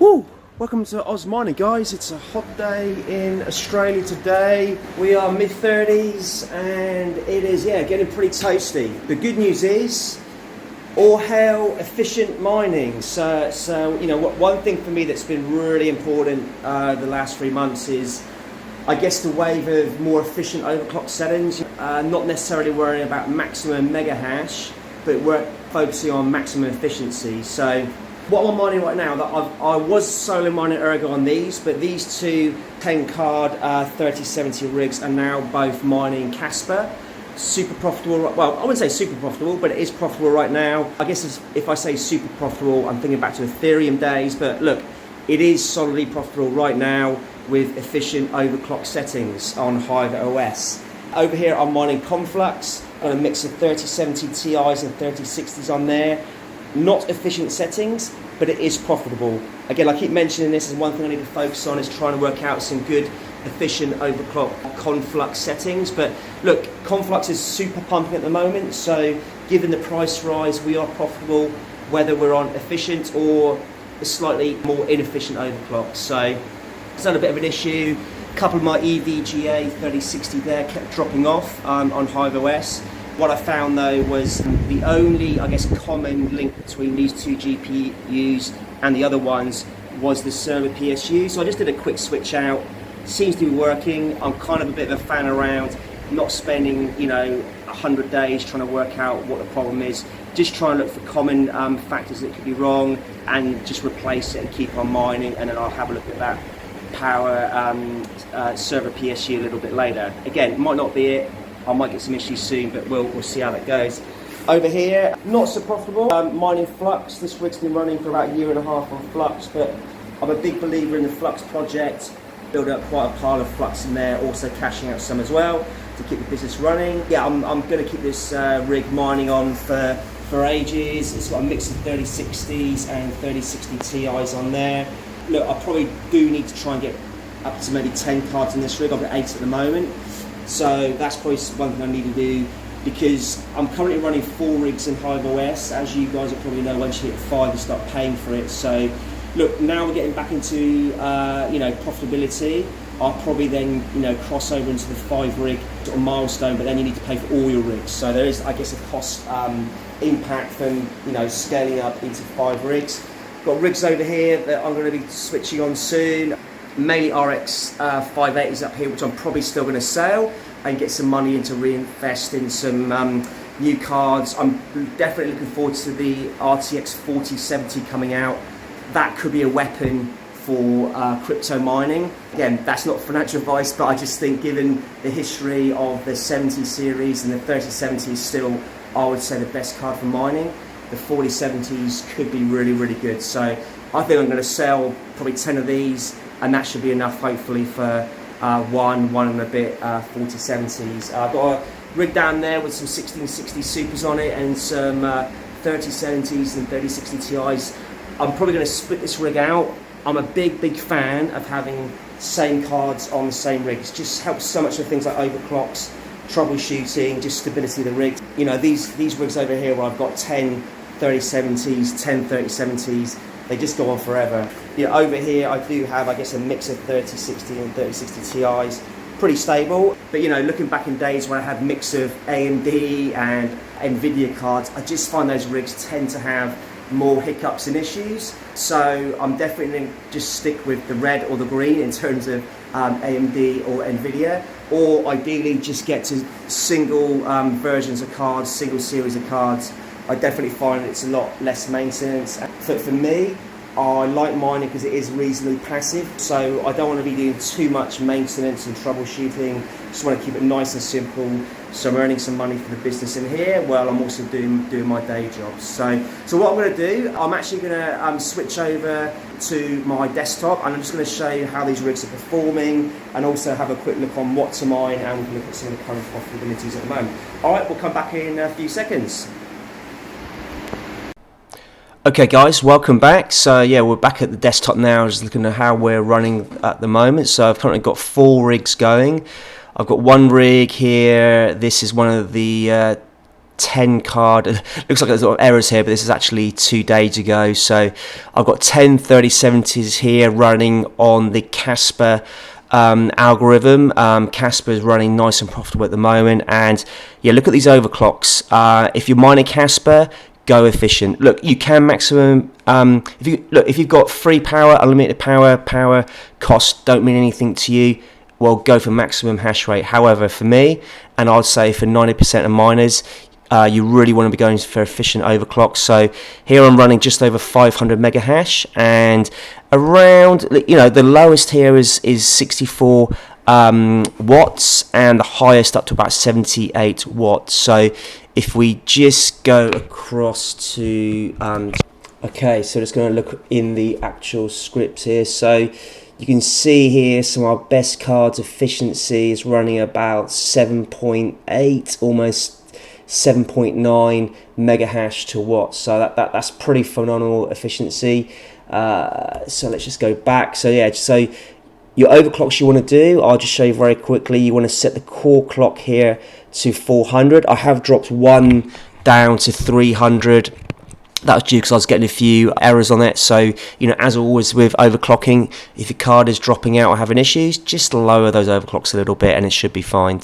Woo! Welcome to Oz Mining, guys. It's a hot day in Australia today. We are mid-30s and it is, getting pretty toasty. The good news is, all hail efficient mining. So you know, one thing for me that's been really important the last 3 months is, I guess, the wave of more efficient overclock settings. Not necessarily worrying about maximum mega hash, but we're focusing on maximum efficiency. So what I'm mining right now, I was solo mining Ergo on these, but these two 10 card 3070 rigs are now both mining KASPA. Super profitable. Well, I wouldn't say super profitable, but it is profitable right now. I guess if I say super profitable, I'm thinking back to Ethereum days, but look, it is solidly profitable right now with efficient overclock settings on Hive OS. Over here I'm mining CONFLUX, got a mix of 3070 Ti's and 3060s on there. Not efficient settings, but it is profitable. Again, I keep mentioning this as one thing I need to focus on, is trying to work out some good efficient overclock CONFLUX settings. But look, CONFLUX is super pumping at the moment, so given the price rise, we are profitable whether we're on efficient or a slightly more inefficient overclock. So it's not a bit of an issue. A couple of my EVGA 3060 there kept dropping off on Hive OS. What I found though was the only, I guess, common link between these two GPUs and the other ones was the server PSU. So I just did a quick switch out. Seems to be working. I'm kind of a bit of a fan around not spending, 100 days trying to work out what the problem is. Just try and look for common factors that could be wrong and just replace it and keep on mining, and then I'll have a look at that power server PSU a little bit later. Again, it might not be it. I might get some issues soon, but we'll see how that goes. Over here, not so profitable. Mining FLUX. This rig's been running for about a year and a half on FLUX, but I'm a big believer in the FLUX project. Build up quite a pile of FLUX in there, also cashing out some as well to keep the business running. Yeah, I'm going to keep this rig mining on for ages. It's got a mix of 3060s and 3060 Ti's on there. Look, I probably do need to try and get up to maybe 10 cards in this rig. I've got 8 at the moment. So that's probably one thing I need to do, because I'm currently running 4 rigs in Hive OS. As you guys will probably know, once you hit 5, you start paying for it. So look, now we're getting back into profitability. I'll probably then cross over into the 5 rig sort of milestone, but then you need to pay for all your rigs. So there is, I guess, a cost impact from scaling up into 5 rigs. Got rigs over here that I'm going to be switching on soon. Mainly RX 580s up here, which I'm probably still going to sell and get some money in to reinvest in some new cards. I'm definitely looking forward to the RTX 4070 coming out. That could be a weapon for crypto mining. Again, that's not financial advice, but I just think, given the history of the 70 series and the 3070 is still, I would say, the best card for mining. The 4070s could be really, really good. So I think I'm going to sell probably 10 of these, and that should be enough, hopefully, for one and a bit 4070s. I've got a rig down there with some 1660 supers on it and some 3070s and 3060 Ti's. I'm probably going to split this rig out. I'm a big fan of having same cards on the same rig. It just helps so much with things like overclocks, troubleshooting, just stability of the rig. These rigs over here where I've got 10 3070s, 10 3070s, they just go on forever. Over here I do have, I guess, a mix of 3060 and 3060 Ti's, pretty stable. But looking back in days when I had a mix of AMD and Nvidia cards, I just find those rigs tend to have more hiccups and issues. So I'm definitely going to just stick with the red or the green in terms of AMD or Nvidia, or ideally just get to single versions of cards, single series of cards. I definitely find it's a lot less maintenance. For me, I like mining because it is reasonably passive, so I don't want to be doing too much maintenance and troubleshooting. Just want to keep it nice and simple, so I'm earning some money for the business in here while I'm also doing my day job. So what I'm going to do, I'm actually going to switch over to my desktop, and I'm just going to show you how these rigs are performing, and also have a quick look on what to mine, and we can look at some of the current profitabilities at the moment. Alright, we'll come back in a few seconds. Okay guys, welcome back. So yeah, we're back at the desktop now, just looking at how we're running at the moment. So I've currently got 4 rigs going. I've got one rig here. This is one of the 10 card. It looks like there's a lot of errors here, but this is actually 2 days ago. So I've got 10 3070s here running on the KASPA algorithm. KASPA is running nice and profitable at the moment, and yeah, look at these overclocks. If you're mining KASPA, go efficient. Look, you can maximum. If you've got free power, unlimited power costs don't mean anything to you. Well, go for maximum hash rate. However, for me, and I'd say for 90% of miners, you really want to be going for efficient overclocks. So here I'm running just over 500 mega hash, and around, you know, the lowest here is 64 watts, and the highest up to about 78 watts. So if we just go across to okay, so just going to look in the actual scripts here. So you can see here some of our best cards efficiency is running about 7.8, almost 7.9 mega hash to watts. So that's pretty phenomenal efficiency. So let's just go back. So yeah, so your overclocks you want to do, I'll just show you very quickly. You want to set the core clock here to 400. I have dropped one down to 300. That was due because I was getting a few errors on it. So, you know, as always with overclocking, if your card is dropping out or having issues, just lower those overclocks a little bit and it should be fine.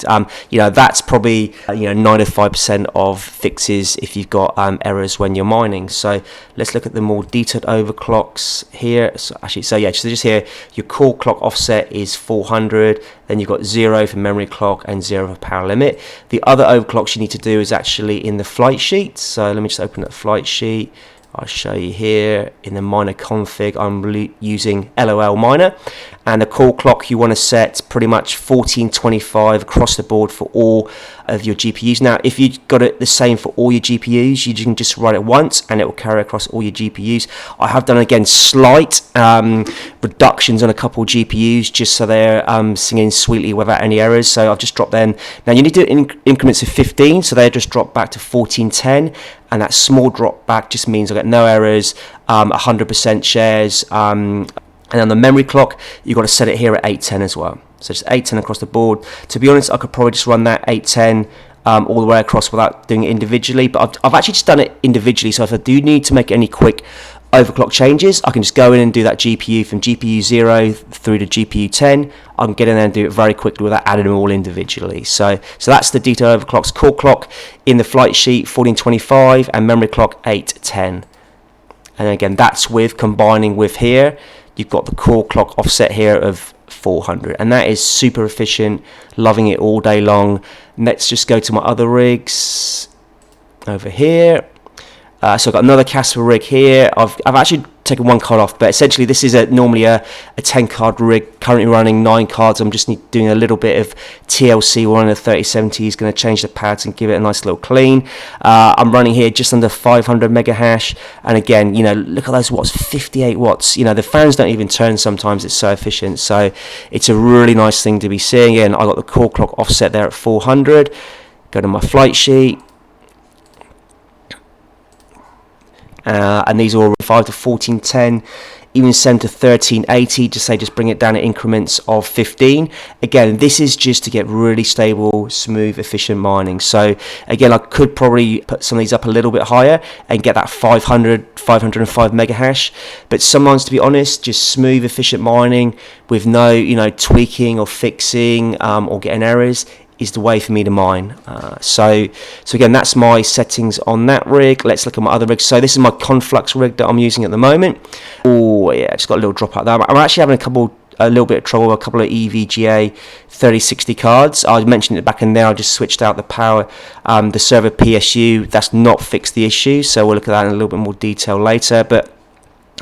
You know, that's probably, 95% of fixes if you've got errors when you're mining. So let's look at the more detailed overclocks here. So just here, your core clock offset is 400. Then you've got 0 for memory clock and 0 for power limit. The other overclocks you need to do is actually in the flight sheet. So let me just open up the flight sheet. I'll show you here in the miner config. I'm using LOL miner, and the core clock you want to set pretty much 1425 across the board for all of your GPUs. Now, if you've got it the same for all your GPUs, you can just run it once and it will carry across all your GPUs. I have done again slight reductions on a couple of GPUs just so they're singing sweetly without any errors. So I've just dropped them. Now you need to do it in increments of 15, so they just drop back to 1410. And that small drop back just means I get no errors, 100% shares. And on the memory clock, you've got to set it here at 810 as well. So just 810 across the board. To be honest, I could probably just run that 810 all the way across without doing it individually. But I've actually just done it individually. So if I do need to make any quick overclock changes, I can just go in and do that GPU from GPU 0 through to GPU 10. I can get in there and do it very quickly without adding them all individually. So that's the detailed overclocks. Core clock in the flight sheet 1425 and memory clock 810. And again, that's with combining with here. You've got the core clock offset here of 400, and that is super efficient. Loving it all day long. Let's just go to my other rigs over here. So I've got another KASPA rig here. I've actually taken one card off, but essentially this is normally a 10 card rig, currently running 9 cards. I'm just doing a little bit of TLC. We're on a 3070. He's going to change the pads and give it a nice little clean. I'm running here just under 500 mega hash, and again, look at those watts, 58 watts. The fans don't even turn sometimes. It's so efficient. So it's a really nice thing to be seeing. And I got the core clock offset there at 400. Go to my flight sheet. And these are all 5 to 1410, even send to 1380, just bring it down in increments of 15. Again, this is just to get really stable, smooth, efficient mining. So again, I could probably put some of these up a little bit higher and get that 505 mega hash. But sometimes, to be honest, just smooth, efficient mining with no, tweaking or fixing or getting errors is the way for me to mine. So again, that's my settings on that rig. Let's look at my other rigs. So this is my CONFLUX rig that I'm using at the moment. Oh yeah, just got a little drop out there. I'm actually having a little bit of trouble with a couple of EVGA 3060 cards. I mentioned it back in there. I just switched out the power, the server PSU. That's not fixed the issue, so we'll look at that in a little bit more detail later. But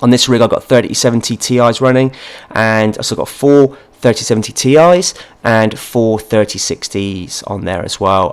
on this rig, I've got 3070 Ti's running, and I've also got 4 3070 Ti's and 4 3060s on there as well.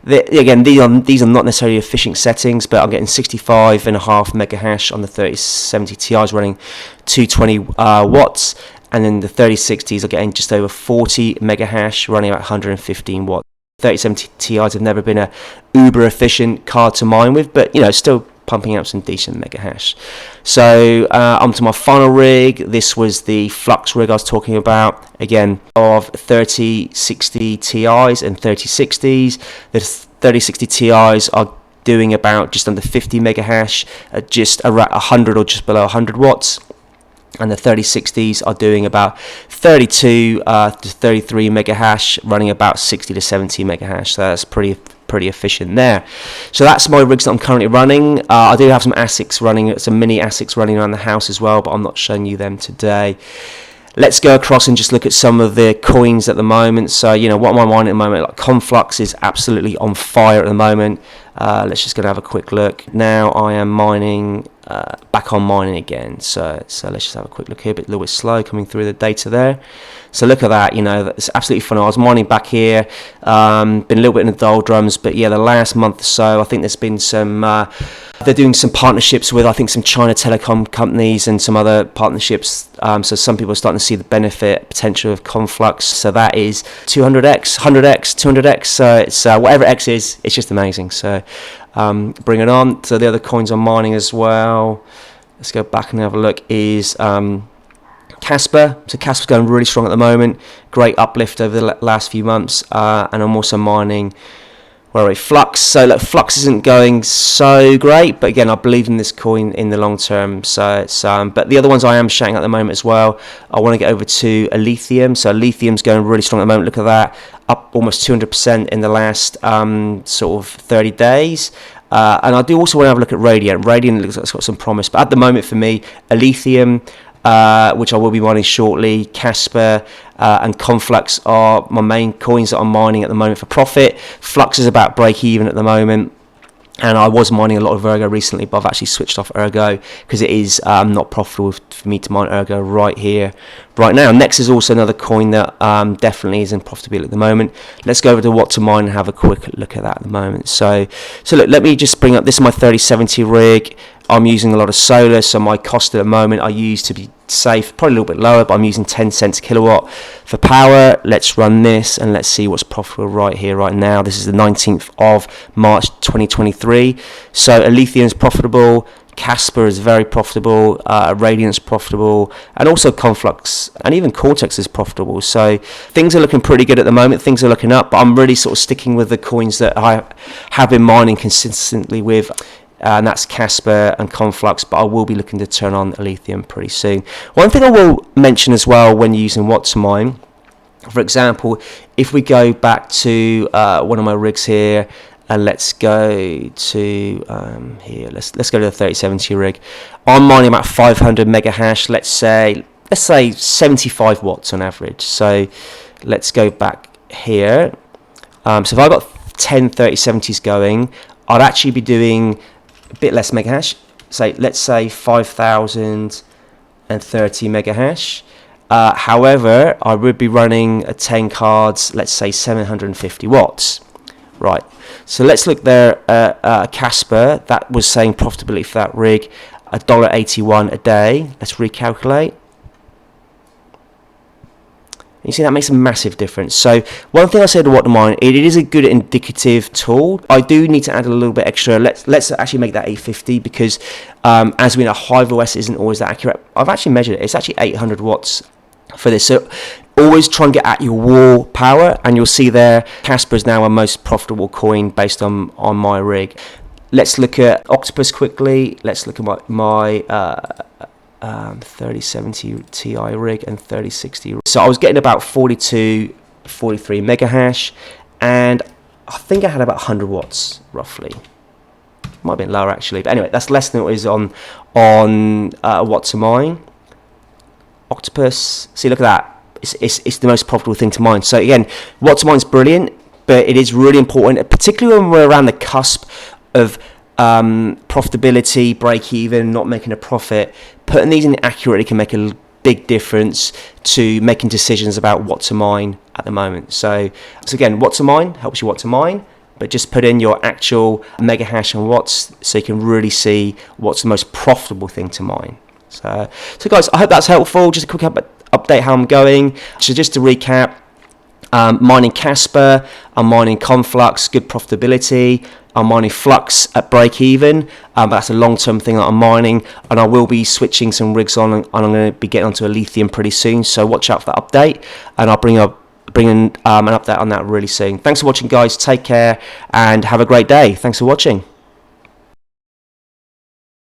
Again, these are not necessarily efficient settings, but I'm getting 65.5 mega hash on the 3070 Ti's running 220 watts, and then the 3060s are getting just over 40 mega hash running about 115 watts. 3070 Ti's have never been a uber efficient card to mine with, but still pumping out some decent mega hash. So onto my final rig. This was the FLUX rig I was talking about. Again, of 3060 Ti's and 3060s. The 3060 Ti's are doing about just under 50 mega hash at just around 100 or just below 100 watts. And the 3060s are doing about 32 to 33 mega hash, running about 60 to 70 mega hash. So that's pretty efficient there. So that's my rigs that I'm currently running. I do have some ASICs running, some mini ASICs running around the house as well, but I'm not showing you them today. Let's go across and just look at some of the coins at the moment. So, you know, what am I mining at the moment? Like CONFLUX is absolutely on fire at the moment. Let's just go and have a quick look. Now I am mining, back on mining again. So let's just have a quick look here. A little bit slow coming through the data there. So look at that, you know, it's absolutely fun. I was mining back here, been a little bit in the doldrums, but yeah, the last month or so, I think there's been some, they're doing some partnerships with, I think, some China telecom companies and some other partnerships. So some people are starting to see the benefit, potential of CONFLUX. So that is 200x, 100x, 200x. So it's whatever x is, it's just amazing. So bring it on. So the other coins I'm mining as well, let's go back and have a look, is KASPA. So KASPA's going really strong at the moment. Great uplift over the last few months. And I'm also mining, where are we? FLUX. So look, FLUX isn't going so great, but again, I believe in this coin in the long term. So it's but the other ones I am shouting at the moment as well. I want to get over to ALPH. So ALPH's going really strong at the moment. Look at that, up almost 200% in the last sort of 30 days. And I do also want to have a look at Radiant. Radiant looks like it's got some promise, but at the moment for me, ALPH, which I will be mining shortly, KASPA and CONFLUX are my main coins that I'm mining at the moment for profit. FLUX is about break even at the moment, and I was mining a lot of Ergo recently, but I've actually switched off Ergo because it is not profitable for me to mine Ergo right here, right now. Next is also another coin that definitely isn't profitable at the moment. Let's go over to what to mine and have a quick look at that at the moment. So look, let me just bring up, this is my 3070 rig. I'm using a lot of solar, so my cost at the moment I use to be safe, probably a little bit lower, but I'm using 10 cents a kilowatt for power. Let's run this and let's see what's profitable right here, right now. This is the 19th of March 2023. So ALPH is profitable, KASPA is very profitable, Radiant's profitable, and also CONFLUX and even Cortex is profitable. So things are looking pretty good at the moment. Things are looking up, but I'm really sort of sticking with the coins that I have been mining consistently with. And that's KASPA and CONFLUX, but I will be looking to turn on ALPH pretty soon. One thing I will mention as well when using what to mine, for example, if we go back to one of my rigs here, and let's go to here, let's go to the 3070 rig. I'm mining about 500 mega hash, let's say 75 watts on average. So let's go back here. So if I got 10 3070s going, I'd actually be doing a bit less mega hash, let's say 5030 mega hash. However, I would be running a 10 cards, let's say 750 watts. Right, so let's look there at KASPA. That was saying profitability for that rig $1.81 a day. Let's recalculate. You see, that makes a massive difference. So one thing I said to what to mine, it is a good indicative tool. I do need to add a little bit extra. Let's actually make that 850 because as we know, Hive OS isn't always that accurate. I've actually measured it. It's actually 800 watts for this. So always try and get at your wall power, and you'll see there KASPA is now our most profitable coin based on my rig. Let's look at Octopus quickly. Let's look at my 3070 Ti rig and 3060. So I was getting about 42, 43 mega hash, and I think I had about 100 watts roughly. Might have been lower actually, but anyway, that's less than it was on what to mine. Octopus, see, look at that. It's the most profitable thing to mine. So again, what to mine is brilliant, but it is really important, particularly when we're around the cusp of profitability, break even, not making a profit. Putting these in accurately can make a big difference to making decisions about what to mine at the moment. So again, what to mine helps you what to mine, but just put in your actual mega hash and watts so you can really see what's the most profitable thing to mine. So guys, I hope that's helpful. Just a quick update how I'm going. So just to recap, mining KASPA, I'm mining CONFLUX, good profitability. I'm mining FLUX at break even, but that's a long-term thing that I'm mining, and I will be switching some rigs on, and I'm going to be getting onto ALPH pretty soon, so watch out for that update, and I'll bring up a bringing an update on that really soon. Thanks for watching, guys. Take care and have a great day. Thanks for watching.